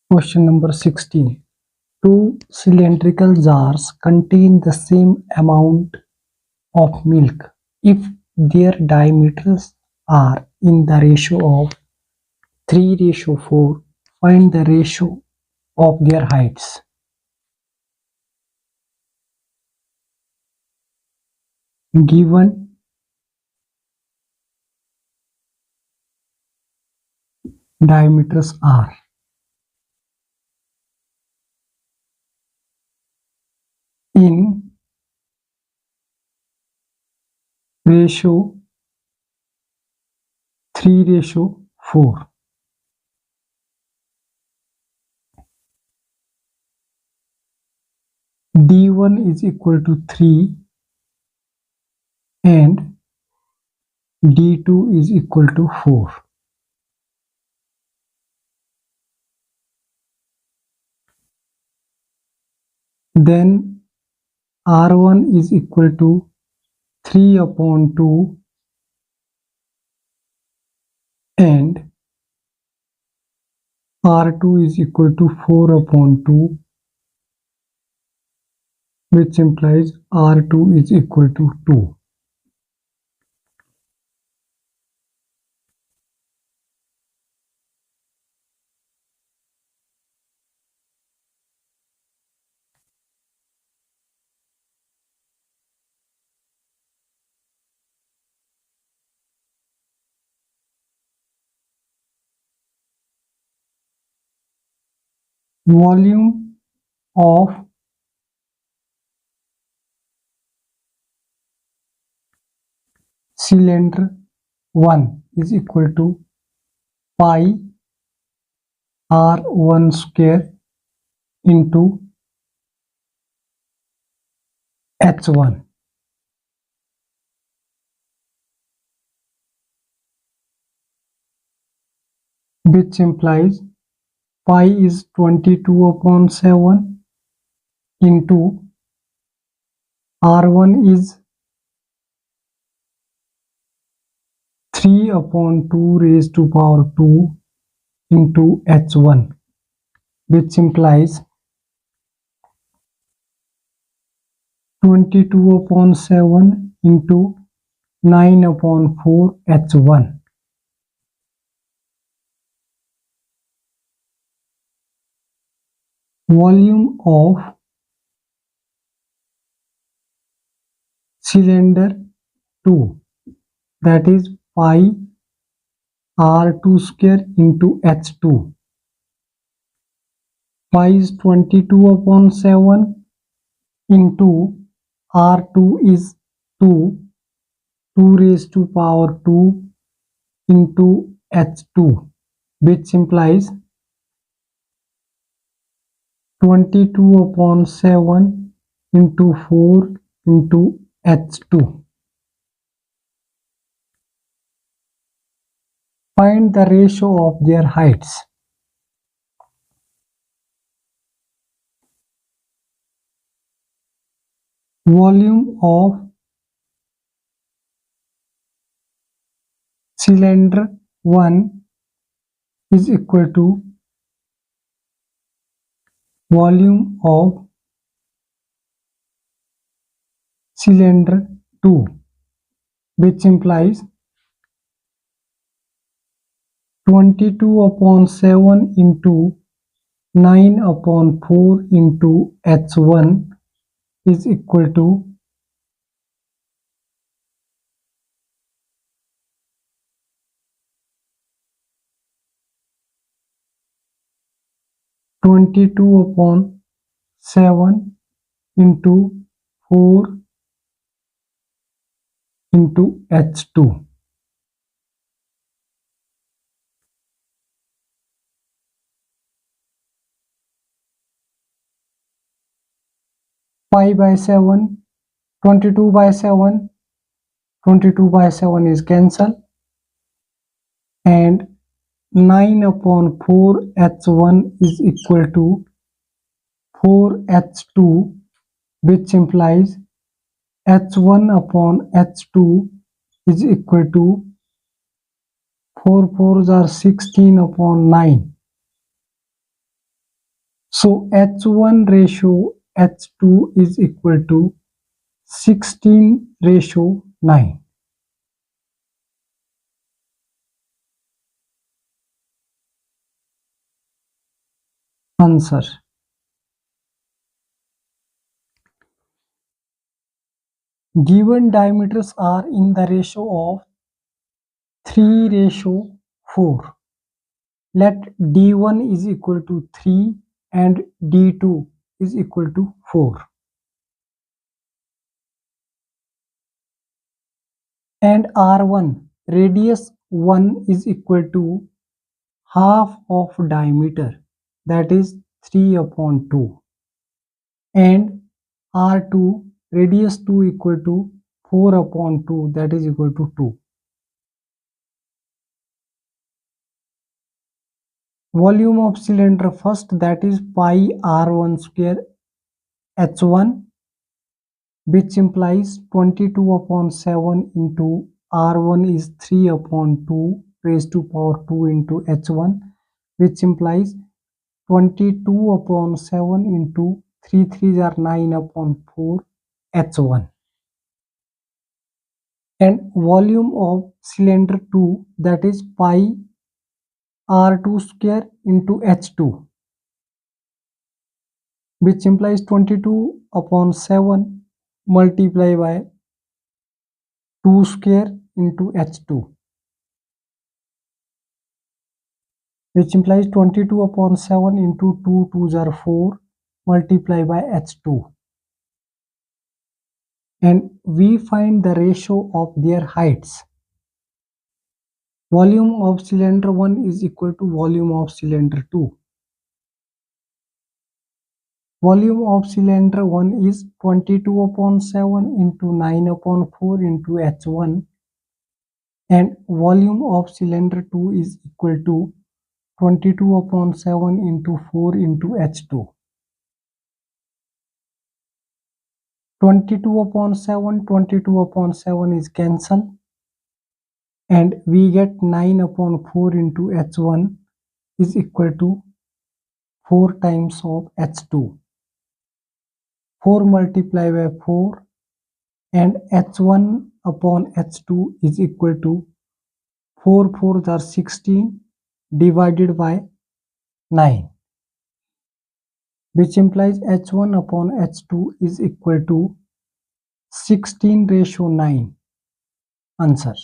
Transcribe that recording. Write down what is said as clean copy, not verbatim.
Question number 16. Two cylindrical jars contain the same amount of milk if their diameters are in the ratio of 3:4. Find the ratio of their heights. Given diameters are in ratio 3:4. D1 is equal to 3 and D2 is equal to 4. Then R1 is equal to 3/2 and R2 is equal to 4/2, which implies R2 is equal to 2. Volume of cylinder 1 is equal to pi R1 square into H1, which implies pi is 22/7 into R1 is 3/2 raised to power 2 into H1, which implies 22/7 into 9/4 H1. Volume of cylinder 2, that is pi R2 square into H2. Pi is 22/7 into R2 is 2 raised to power 2 into H2, which implies 22/7 into 4 into H2. Find the ratio of their heights. Volume of cylinder 1 is equal to volume of cylinder 2, which implies 22/7 into 9/4 into H1 is equal to 22/7 into 4 into H2. Pi by 7, 22/7, 22/7 is cancelled, and 9/4 H1 is equal to 4 H2, which implies H1/H2 is equal to 4 4s are 16/9. So H1 ratio H2 is equal to 16:9. Answer. Given diameters are in the ratio of 3:4. Let D1 is equal to 3 and D2 is equal to 4. And R1 radius 1 is equal to half of diameter, that is 3/2, and R2 radius 2 equal to 4/2, that is equal to 2. Volume of cylinder first, that is pi R1 square H1, which implies 22/7 into R1 is 3/2 raised to power 2 into H1, which implies 22/7 into 3 3s are 9/4 H1. And volume of cylinder 2, that is pi R2 square into H2, which implies 22/7 multiplied by 2 square into H2, which implies 22/7 into 2 2s are 4 multiplied by H2. And we find the ratio of their heights. Volume of cylinder 1 is equal to volume of cylinder 2. Volume of cylinder 1 is 22/7 into 9/4 into H1, and volume of cylinder 2 is equal to 22/7 into 4 into H2. 22/7 is cancelled, and we get 9/4 into H1 is equal to 4 times of H2. 4 multiplied by 4, and H1 upon H2 is equal to 4 4s are 16 divided by 9, which implies H1 upon H2 is equal to 16:9. Answer.